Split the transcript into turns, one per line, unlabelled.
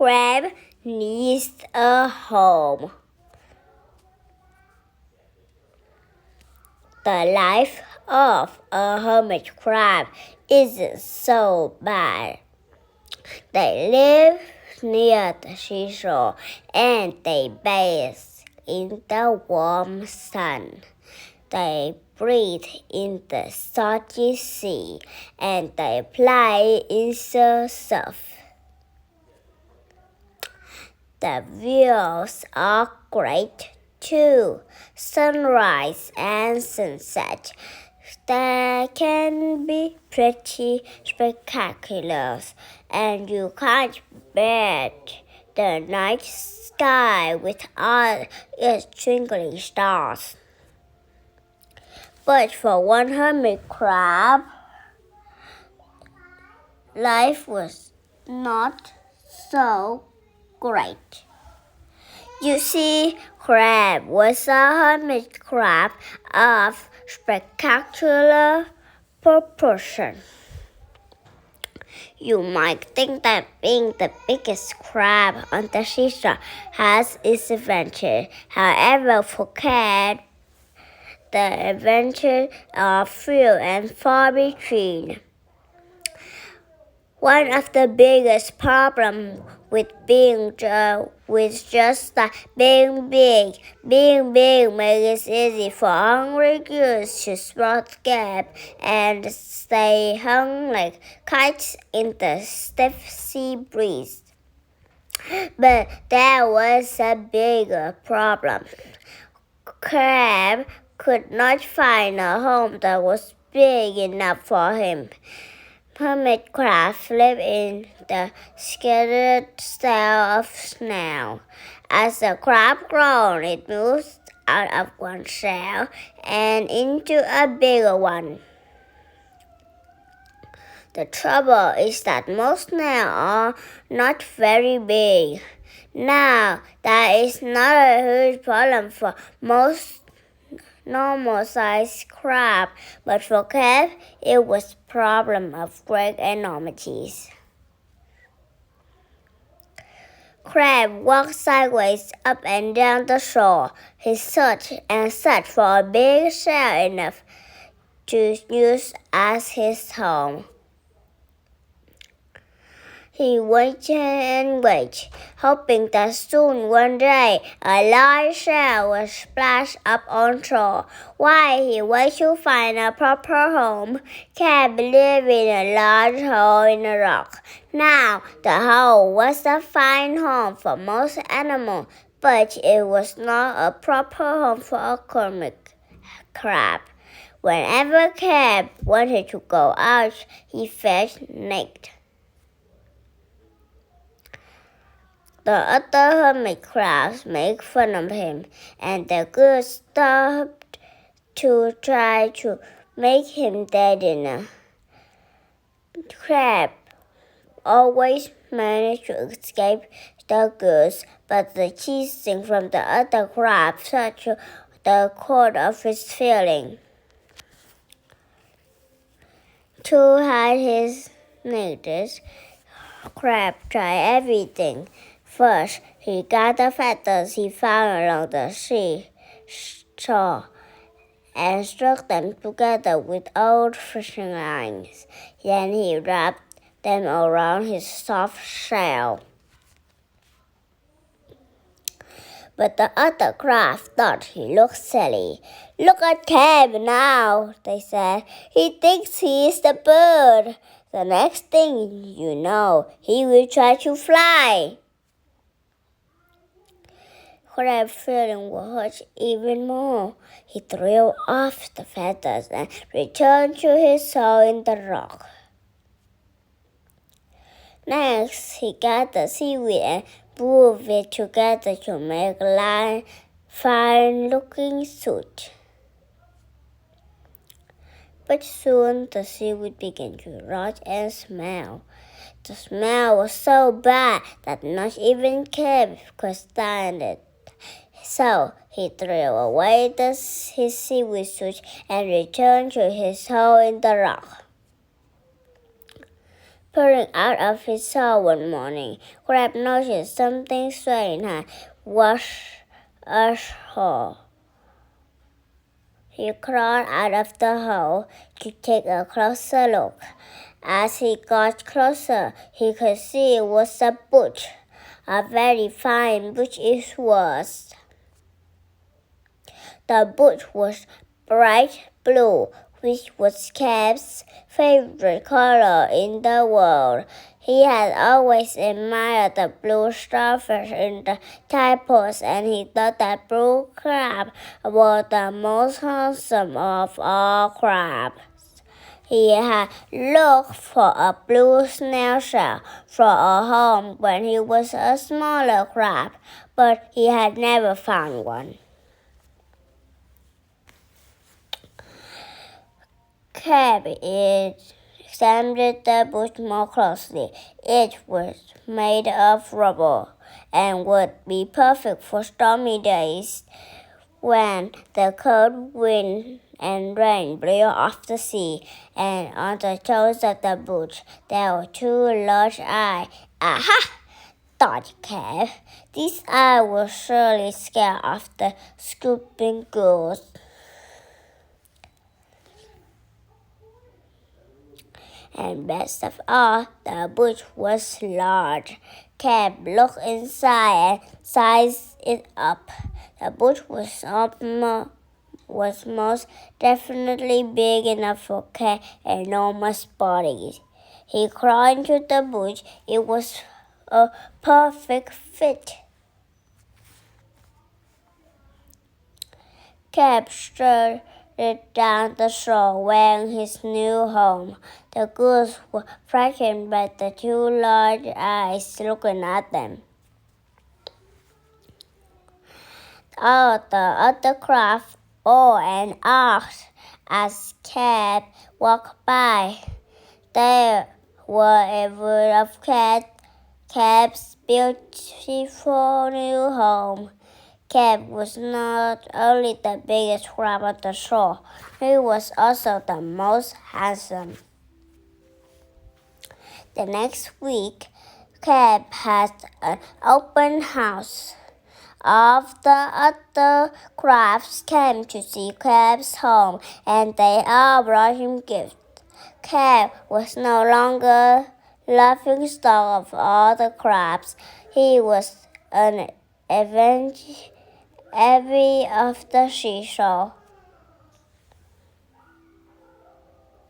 crab needs a home. The life of a hermit crab isn't so bad. They live near the seashore and they bathe in the warm sun. They breathe in the salty sea and they play in the surf. The views are great too, sunrise and sunset. They can be pretty spectacular, and you can't bear the night sky with all its twinkling stars. But for one hermit crab, life was not so great. You see, Crab was a hermit crab of spectacular proportion. You might think that being the biggest crab on the seashore has its advantage. However, for Crab, the adventures are few and far between. One of the biggest problems with just being big makes it easy for hungry goose to escape and stay hung like kites in the stiff sea breeze. But there was a bigger problem. Crab could not find a home that was big enough for him. Hermit crabs live in the scattered cell of snail. As the crab grows, it moves out of one shell and into a bigger one. The trouble is that most snails are not very big. Now, that is not a huge problem for most normal-sized crab, but for crab, it was a problem of great enormities. Crab walked sideways up and down the shore. He searched and searched for a big shell enough to use as his home. He waited and waited, hoping that soon one day a large shell would splash up on shore. While he waited to find a proper home, Crab lived in a large hole in the rock. Now, the hole was a fine home for most animals, but it was not a proper home for a hermit crab. Whenever Crab wanted to go out, he felt naked. The other hermit crabs made fun of him, and the goose stopped to try to make him their dinner. Crab always managed to escape the goose, but the teasing from the other crabs touched the core of his feeling. To hide his needs, Crab tried everything. First, he gathered feathers he found along the seashore and struck them together with old fishing lines. Then he wrapped them around his soft shell. But the other crabs thought he looked silly. "Look at Crab now," they said. "He thinks he is the bird. The next thing you know, he will try to fly." Crab's feeling was hurt even more. He threw off the feathers and returned to his hole in the rock. Next, he gathered seaweed and wove it together to make a fine-looking suit. But soon the seaweed began to rot and smell. The smell was so bad that not even Crab could stand it. So he threw away his seaweed suit and returned to his hole in the rock. Peering out of his hole one morning, Crab noticed something strange had washed ashore. He crawled out of the hole to take a closer look. As he got closer, he could see it was a boot. A very fine boot it was. The boot was bright blue, which was Cap's favorite color in the world. He had always admired the blue starfish in the tide pools, and he thought that blue crab was the most handsome of all crabs. He had looked for a blue snail shell for a home when he was a smaller crab, but he had never found one. Cap examined the boot more closely. It was made of rubber and would be perfect for stormy days when the cold wind and rain blew off the sea, and on the toes of the boot there were two large eyes. Aha! Thought Cap. These eyes will surely scare off the scooping goose. And best of all, the boot was large. Cap looked inside and sized it up. The boot was most definitely big enough for Cap's enormous body. He crawled into the boot. It was a perfect fit. Cap strode down the shore wearing his new home. The goose was frightened by the two large eyes looking at them. All the other crabs awed and asked as Cap walked by. They were aware of Cap's beautiful new home. Cap was not only the biggest crab on the shore, he was also the most handsome. The next week, Cap had an open house. All the other crabs came to see Cap's home, and they all brought him gifts. Cap was no longer laughing stock of all the crabs. He was an envy of the seashore.